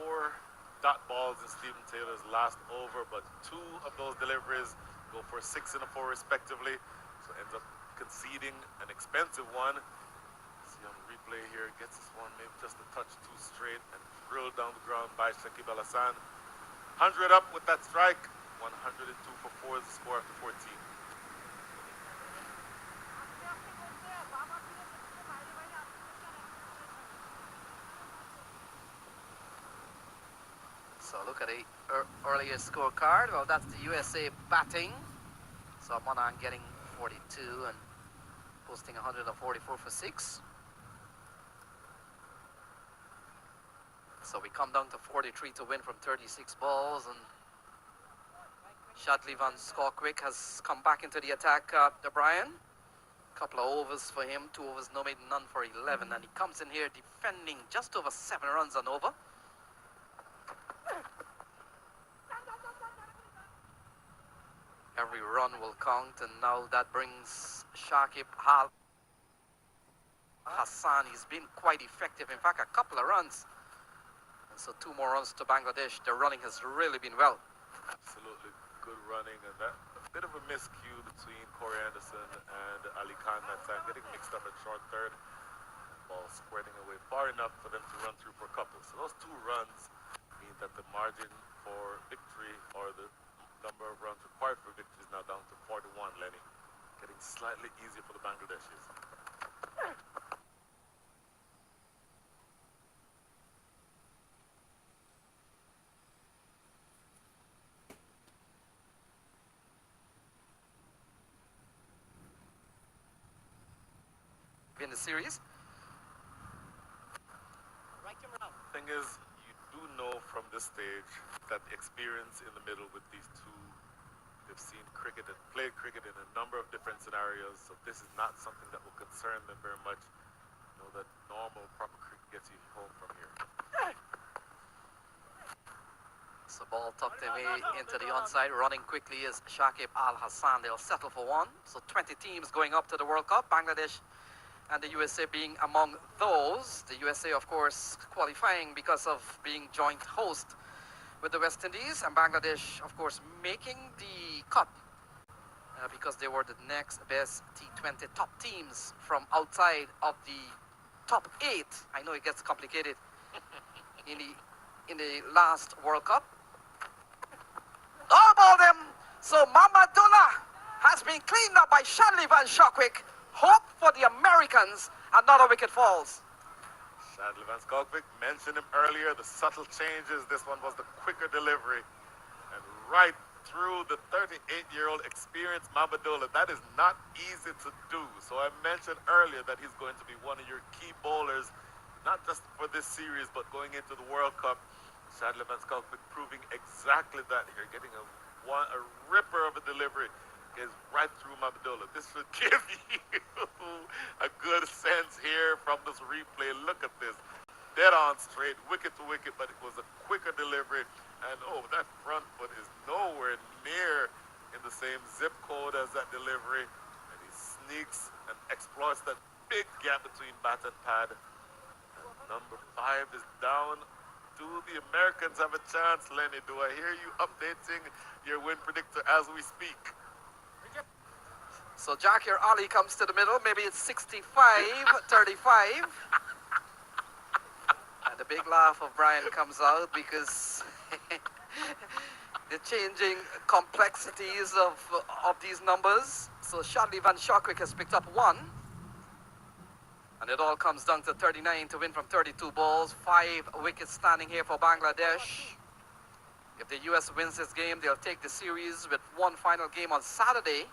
4 dot balls in Stephen Taylor's last over, but 2 of those deliveries go for 6 and a 4 respectively. So ends up conceding an expensive one. So See on the replay here, gets this one maybe just a touch too straight and drilled down the ground by Shakib Al Hassan. 100 up with that strike. 102 for 4 is the score after 14. So look at the earlier scorecard. Well, that's the USA batting. So Monan getting 42 and posting 144 for 6. So we come down to 43 to win from 36 balls, and Shadley Van Skalkwyk has come back into the attack, Brian. Couple of overs for him, 2 overs, no made, none for 11, and he comes in here defending just over 7 runs on over. Every run will count, and now that brings Shakib Al Hassan. He's been quite effective, in fact, a couple of runs. And so 2 more runs to Bangladesh. Their running has really been well. Absolutely good running, and that a bit of a miscue between Corey Anderson and Ali Khan that time, getting mixed up at short third. Ball spreading away far enough for them to run through for a couple. So those 2 runs mean that the margin for victory, or the number of runs required for victory, is now down to 41, Lenny. Getting slightly easier for the Bangladeshis. In the series. Thing is, you do know from this stage that the experience in the middle with these 2, they've seen cricket and played cricket in a number of different scenarios, so this is not something that will concern them very much. You know that normal, proper cricket gets you home from here. So ball tucked away into the onside. Running quickly is Shakib Al Hassan. They'll settle for 1. So 20 teams going up to the World Cup. Bangladesh and the USA being among those. The USA, of course, qualifying because of being joint host with the West Indies, and Bangladesh, of course, making the cut because they were the next best T20 top teams from outside of the top 8. I know it gets complicated in the last World Cup. All about them. So Mamadullah has been cleaned up by Shadley Van Skalkwyk. Hope for the Americans. Another wicket falls. Shadley Van Skalkwyk mentioned him earlier, the subtle changes. This one was the quicker delivery. And right through the 38-year-old experienced Mamadullah. That is not easy to do. So I mentioned earlier that he's going to be one of your key bowlers, not just for this series, but going into the World Cup. Shadley Van Skalkwyk proving exactly that here, getting a ripper of a delivery. Is right through Mamadullah. This should give you a good sense here from this replay. Look at this. Dead on straight, wicket to wicket, but it was a quicker delivery. And oh, that front foot is nowhere near in the same zip code as that delivery. And he sneaks and exploits that big gap between bat and pad. And number 5 is down. Do the Americans have a chance, Lenny? Do I hear you updating your win predictor as we speak? So Zakir Ali comes to the middle. Maybe it's 65-35. And the big laugh of Brian comes out because the changing complexities of these numbers. So Shadley Van Skalkwyk has picked up 1. And it all comes down to 39 to win from 32 balls. 5 wickets standing here for Bangladesh. If the US wins this game, they'll take the series with 1 final game on Saturday.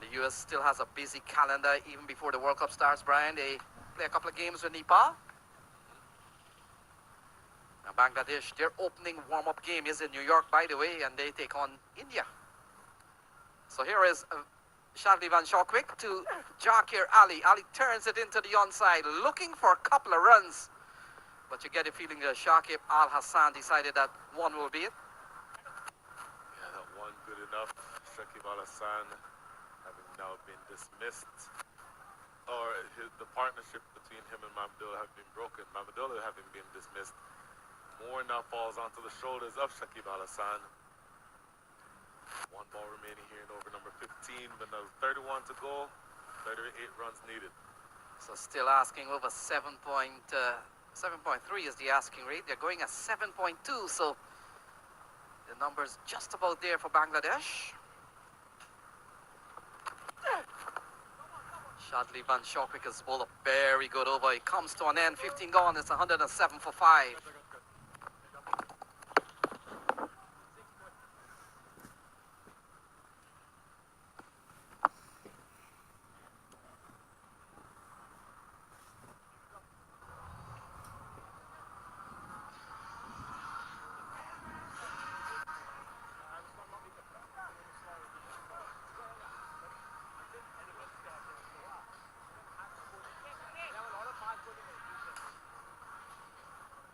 The US still has a busy calendar even before the World Cup starts, Brian. They play a couple of games with Nepal. And Bangladesh, their opening warm-up game is in New York, by the way, and they take on India. So here is Shadley Van Skalkwyk to Zakir Ali. Ali turns it into the onside, looking for a couple of runs. But you get a feeling that Shakib Al Hassan decided that 1 will be it. Yeah, that 1 good enough. Shakib Al Hassan having now been dismissed, or the partnership between him and Mamadullah have been broken. Mamadullah having been dismissed, more now falls onto the shoulders of Shakib Al Hassan. 1 ball remaining here in over number 15, but now 31 to go, 38 runs needed. So still asking over 7.3 is the asking rate. They're going at 7.2, so the number's just about there for Bangladesh. Shadli Van Shawkwicker's bowler, very good over. It comes to an end. 15 gone. It's 107 for 5.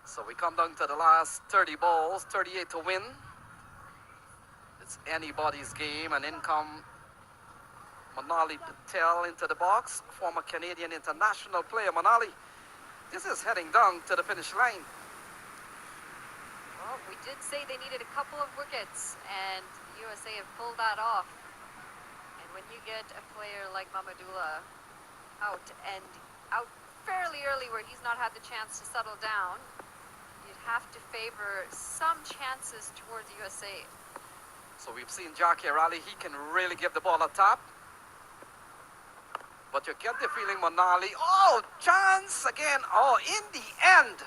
So we come down to the last 30 balls, 38 to win. It's anybody's game, and in come Manali Patel into the box, former Canadian international player. Manali, this is heading down to the finish line. Well, we did say they needed a couple of wickets, and the USA have pulled that off. And when you get a player like Mamadullah out fairly early where he's not had the chance to settle down, you'd have to favor some chances towards USA. So we've seen Jackie Raleigh, he can really give the ball a tap. But you get the feeling Manali, oh, chance again. Oh, in the end.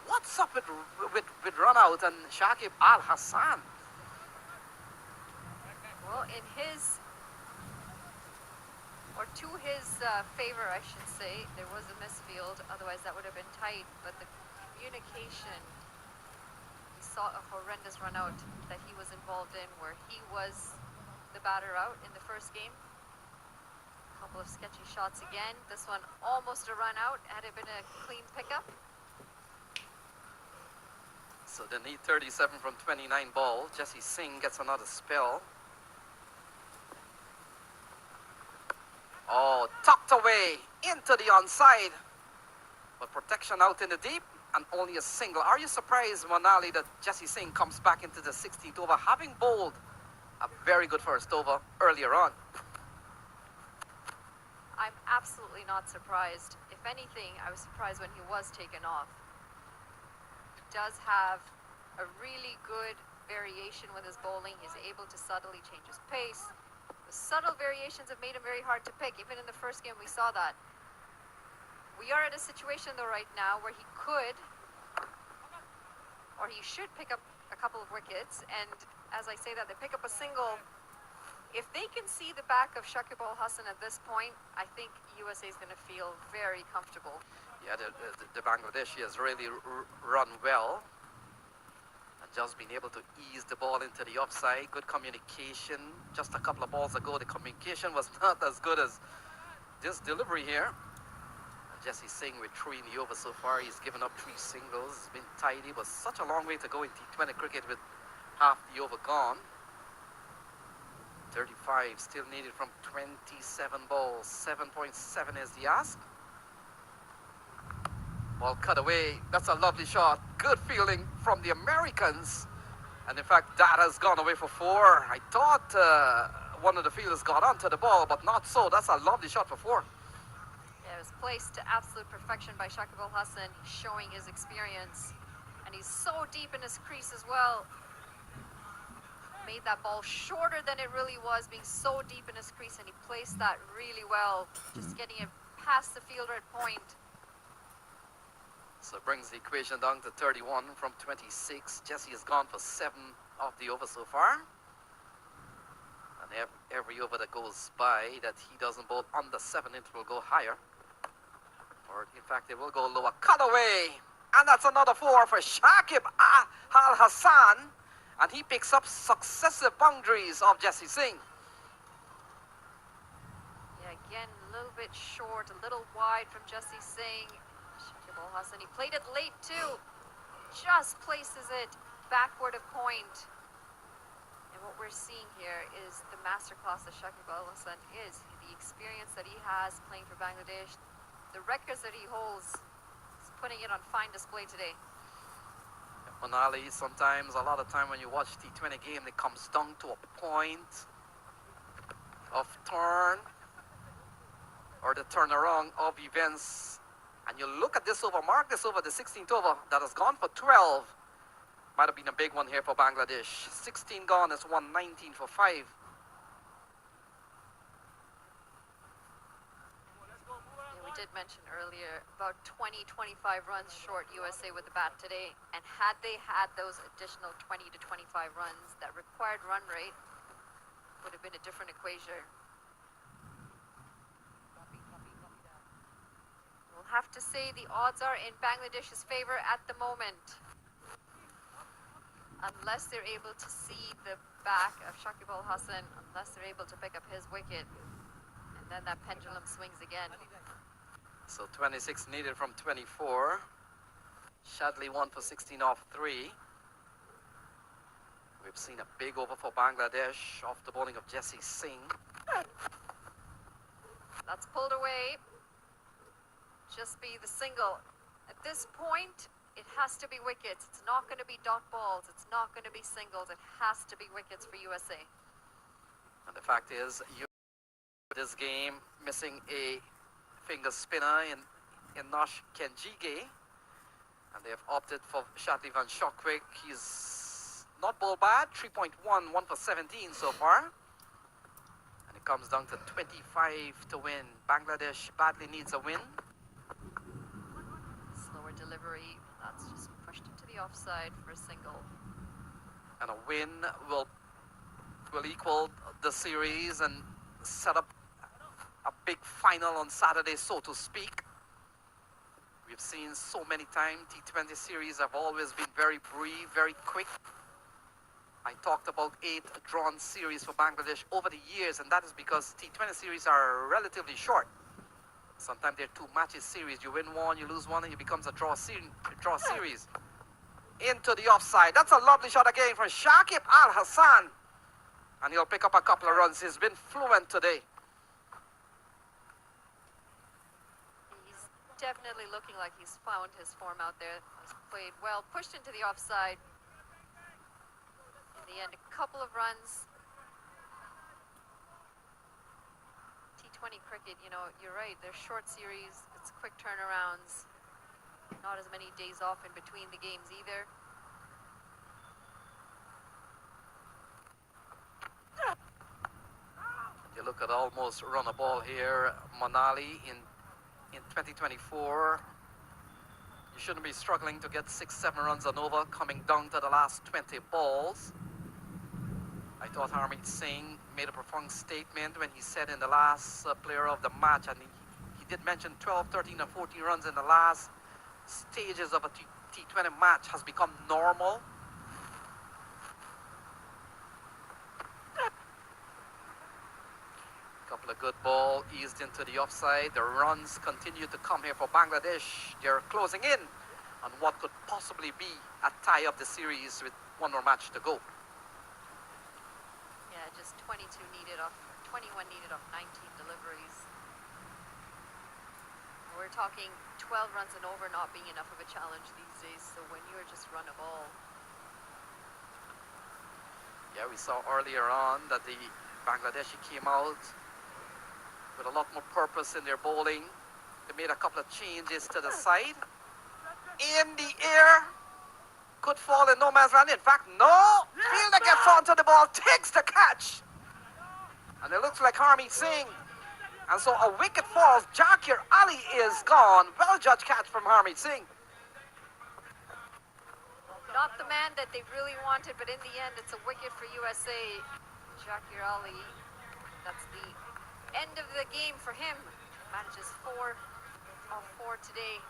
What's up with run out and Shakib Al Hassan? Well, in his, or to his favor, I should say, there was a misfield. Otherwise, that would have been tight. But the communication, we saw a horrendous run out that he was involved in, where he was the batter out in the first game. A couple of sketchy shots again. This one almost a run out. Had it been a clean pickup. So they need 37 from 29 ball. Jesse Singh gets another spell. Oh, tucked away into the onside. But protection out in the deep and only a single. Are you surprised, Manali, that Jesse Singh comes back into the 16th over, having bowled a very good first over earlier on? I'm absolutely not surprised. If anything, I was surprised when he was taken off. He does have a really good variation with his bowling. He's able to subtly change his pace. The subtle variations have made him very hard to pick. Even in the first game, we saw that. We are at a situation, though, right now where he could, or he should pick up a couple of wickets. And as I say that, they pick up a single. If they can see the back of Shakib Al Hassan at this point, I think USA is going to feel very comfortable. Yeah, the Bangladeshi has really run well. And just been able to ease the ball into the offside. Good communication. Just a couple of balls ago, the communication was not as good as this delivery here. And Jesse Singh with 3 in the over so far. He's given up 3 singles. It's been tidy, but such a long way to go in T20 cricket with half the over gone. 35 still needed from 27 balls. 7.7 is the ask. Ball cut away. That's a lovely shot. Good fielding from the Americans. And in fact, that has gone away for 4. I thought one of the fielders got onto the ball, but not so. That's a lovely shot for 4. Yeah, it was placed to absolute perfection by Shakib Al Hassan, showing his experience. And he's so deep in his crease as well. Made that ball shorter than it really was, being so deep in his crease, and he placed that really well, just getting it past the fielder at point. So it brings the equation down to 31 from 26. Jesse has gone for 7 of the over so far. And every over that goes by that he doesn't bowl under 7, it will go higher. Or in fact, it will go lower. Cut away! And that's another 4 for Shakib Al Hassan. And he picks up successive boundaries of Jesse Singh. Yeah, again, a little bit short, a little wide from Jesse Singh. Shakib Al Hassan, he played it late too. Just places it backward of point. And what we're seeing here is the masterclass that Shakib Al Hassan is. The experience that he has playing for Bangladesh. The records that he holds, he's putting it on fine display today. Manali, sometimes, a lot of time when you watch T20 game, it comes down to a point of turn or the turnaround of events. And you look at this over, mark this over, the 16th over that has gone for 12. Might have been a big one here for Bangladesh. 16 gone, it's 119 for 5. Yeah, we did mention earlier about 20-25 runs short USA with the bat today, and had they had those additional 20 to 25 runs, that required run rate would have been a different equation. We'll have to say the odds are in Bangladesh's favor at the moment, unless they're able to see the back of Shakib Al Hasan, unless they're able to pick up his wicket, and then that pendulum swings again. So 26 needed from 24. Shadley 1 for 16 off 3. We've seen a big over for Bangladesh off the bowling of Jesse Singh. That's pulled away. Just be the single. At this point, it has to be wickets. It's not going to be dot balls. It's not going to be singles. It has to be wickets for USA. And the fact is, this game missing a finger spinner in Nosh Kenjige. And they have opted for Shadley Van Shockwick. He's not bowled bad, 3.1, 1 for 17 so far. And it comes down to 25 to win. Bangladesh badly needs a win. Slower delivery. That's just pushed into the offside for a single. And a win will equal the series and set up a big final on Saturday, so to speak. We've seen so many times T20 series have always been very brief, very quick. I talked about 8 drawn series for Bangladesh over the years, and that is because T20 series are relatively short. Sometimes they're 2 matches series. You win one, you lose one, and it becomes a draw series. Into the offside. That's a lovely shot again from Shakib Al Hasan. And he'll pick up a couple of runs. He's been fluent today. He's definitely looking like he's found his form out there. He's played well, pushed into the offside. In the end, a couple of runs. T20 cricket, you know, you're right. They're short series. It's quick turnarounds. Not as many days off in between the games either. You look at almost run a ball here. Manali in 2024. You shouldn't be struggling to get 6-7 runs and over coming down to the last 20 balls. I thought Harmeet Singh made a profound statement when he said in the last player of the match, and he did mention 12, 13 and 14 runs in the last stages of a T20 match has become normal. Couple of good ball eased into the offside. The runs continue to come here for Bangladesh. They're closing in on what could possibly be a tie of the series with 1 more match to go. Yeah, just 21 needed off 19 deliveries. We're talking 12 runs and over not being enough of a challenge these days. So when you're just run a ball. Yeah, we saw earlier on that the Bangladeshi came out with a lot more purpose in their bowling. They made a couple of changes to the side. In the air. Could fall in no man's land. In fact, no. Fielder gets onto the ball, takes the catch. And it looks like Harmeet Singh. And so a wicket falls. Zakir Ali is gone. Well judged catch from Harmeet Singh. Not the man that they really wanted, but in the end, it's a wicket for USA. Zakir Ali, that's the end of the game for him. Manages 4 off 4 today.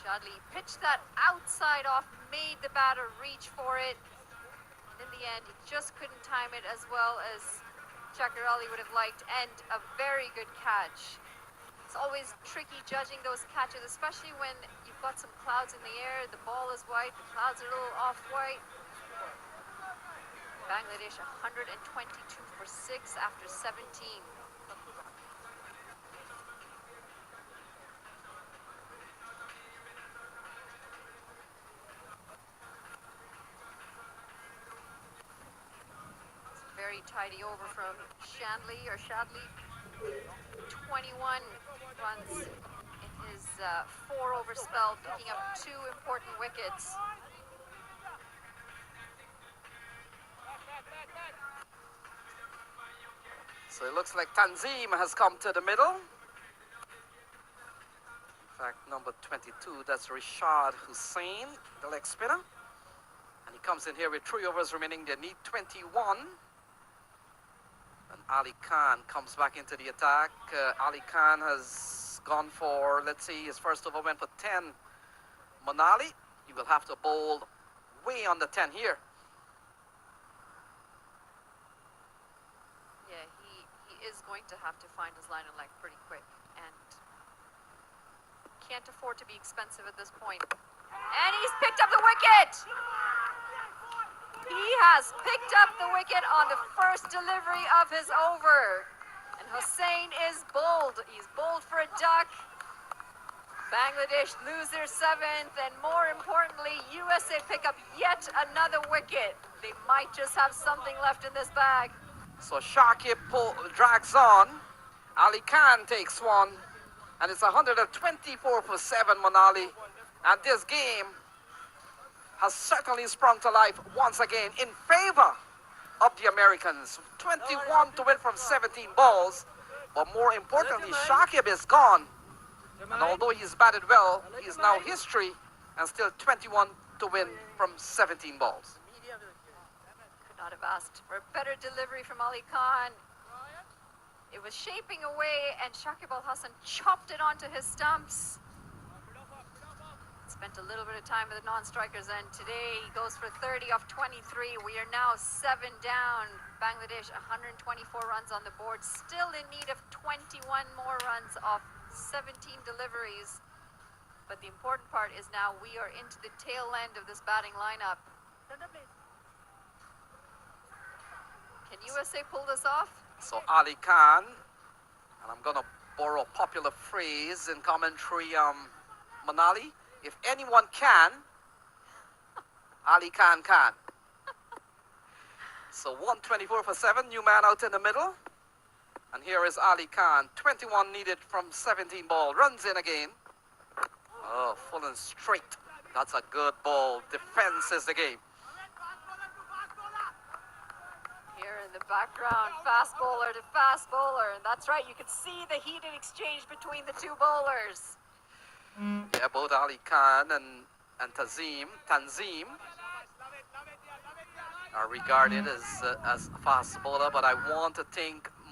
Shadley pitched that outside off, made the batter reach for it. In the end, he just couldn't time it as well as Zakir Ali would have liked, and a very good catch. It's always tricky judging those catches, especially when you've got some clouds in the air, the ball is white, the clouds are a little off-white. Bangladesh 122 for 6 after 17. It's a very tidy over from Shadley. 21 runs in his 4-over spell, picking up 2 important wickets. So it looks like Tanzim has come to the middle. In fact, number 22, that's Rishad Hussain, the leg spinner. And he comes in here with 3 overs remaining. They need 21. And Ali Khan comes back into the attack. Ali Khan has gone for, let's see, his first over went for 10. Manali, he will have to bowl way under 10 here. Yeah, he is going to have to find his line and leg pretty quick, and can't afford to be expensive at this point. And he's picked up the wicket! He has picked up the wicket on the first delivery of his over. And Hussain is bowled. He's bowled for a duck. Bangladesh lose their 7th, and more importantly, USA pick up yet another wicket. They might just have something left in this bag. So Shakib drags on. Ali Khan takes one. And it's 124 for 7, Manali. And this game has certainly sprung to life once again in favor of the Americans. 21 to win from 17 balls. But more importantly, Shakib is gone. And although he's batted well, he is now history and still 21 to win from 17 balls. Could not have asked for a better delivery from Ali Khan. It was shaping away, and Shakib Al Hasan chopped it onto his stumps. Spent a little bit of time with the non-strikers, and today he goes for 30 off 23. We are now 7 down. Bangladesh 124 runs on the board, still in need of 21 more runs off 17 deliveries. But the important part is now we are into the tail end of this batting lineup. Can USA pull this off? So Ali Khan, and I'm going to borrow a popular phrase in commentary, Manali, if anyone can, Ali Khan can. So 124 for 7, new man out in the middle. And here is Ali Khan, 21 needed from 17 ball, runs in again. Oh, full and straight. That's a good ball. Defense is the game. Here in the background, fast bowler to fast bowler. And that's right, you can see the heated exchange between the two bowlers. Yeah, both Ali Khan and Tanzim are regarded as fast bowler, but I want to think